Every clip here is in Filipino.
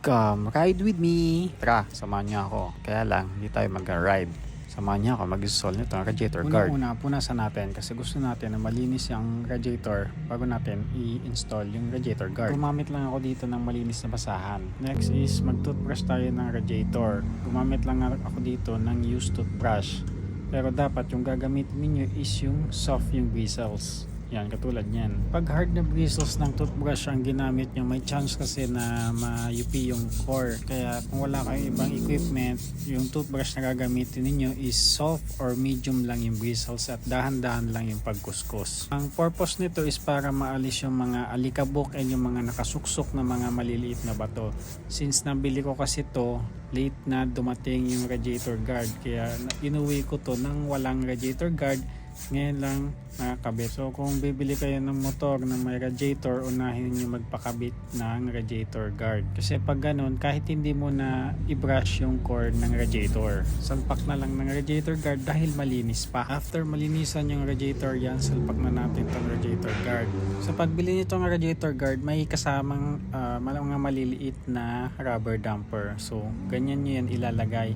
Come ride with me. Tara, samahan niyo ako. Kaya lang, hindi tayo mag-ride. Samahan niyo ako mag-install nito ng radiator guard. Una, punasan natin kasi gusto natin na malinis yung radiator bago natin i-install yung radiator guard. Gumamit lang ako dito ng malinis na basahan. Next is mag-toothbrush tayo ng radiator. Gumamit lang ako dito ng used toothbrush. Pero dapat yung gagamitin niyo is yung soft yung bristles. Yan, katulad niyan. Pag hard na bristles ng toothbrush ang ginamit nyo, may chance kasi na ma-UP yung core. Kaya kung wala kayong ibang equipment, yung toothbrush na gagamitin ninyo is soft or medium lang yung bristles at dahan-dahan lang yung pagkuskus. Ang purpose nito is para maalis yung mga alikabok and yung mga nakasuksok na mga maliliit na bato. Since nabili ko kasi to, late na dumating yung radiator guard. Kaya inuwi ko to nang walang radiator guard. Ngayon lang nakakabit. So kung bibili kayo ng motor na may radiator, unahin nyo magpakabit ng radiator guard. Kasi pag ganun, kahit hindi mo na i-brush yung cord ng radiator, salpak na lang ng radiator guard dahil malinis pa. After malinisan yung radiator yan, salpak na natin itong radiator guard. Sa pagbili nito ng radiator guard, may kasamang mga maliliit na rubber damper. So ganyan nyo yan ilalagay.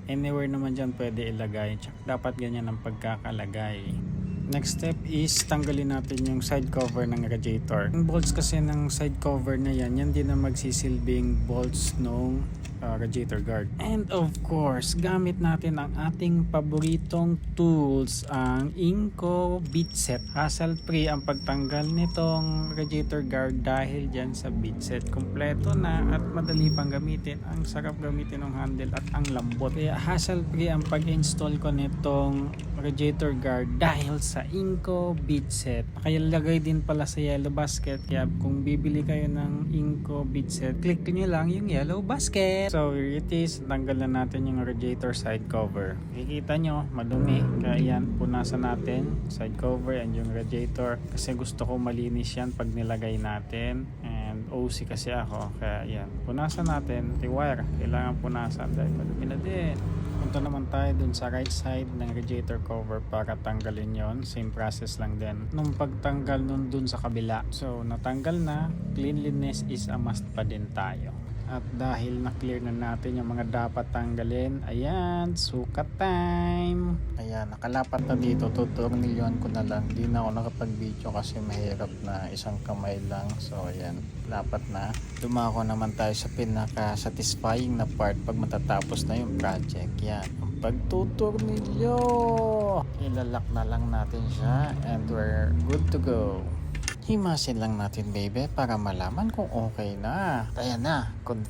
Anywhere naman dyan pwede ilagay. Dapat ganyan ang pagkakalagay. Next step is tanggalin natin yung side cover ng radiator. Yung bolts kasi ng side cover na yan din ang magsisilbing bolts ng radiator guard. And of course, gamit natin ang ating paboritong tools, ang Inco bead set. Hassle-free ang pagtanggal nitong radiator guard dahil dyan sa bead set. Kompleto na at madali pang gamitin. Ang sarap gamitin ng handle at ang lambot. Kaya hassle-free ang pag-install ko nitong radiator guard dahil sa Inco bead set. Kaya lagay din pala sa yellow basket. Kaya kung bibili kayo ng Inco bead set, click nyo lang yung yellow basket. So here it is, tanggal na natin yung radiator side cover. Kikita nyo, madumi. Kaya yan, punasan natin side cover and yung radiator. Kasi gusto ko malinis yan pag nilagay natin. And OC kasi ako. Kaya yan, punasan natin. Wire, kailangan punasan dahil madumi na din. Punta naman tayo dun sa right side ng radiator cover para tanggalin yon. Same process lang din nung pagtanggal nun dun sa kabila. So natanggal na, cleanliness is a must pa din tayo. At dahil na-clear na natin yung mga dapat tanggalin, ayan, sukat time. Ayan, nakalapat na dito. Tutornilyon ko na lang. Di na ako nakapag-video kasi mahirap na isang kamay lang. So ayan, lapat na. Dumako naman tayo sa pinaka-satisfying na part pag matatapos na yung project. Yan, ang pagtutornilyo. Ilalak na lang natin siya and we're good to go. Himasin lang natin baby para malaman kung okay na. Ayan na, confirm.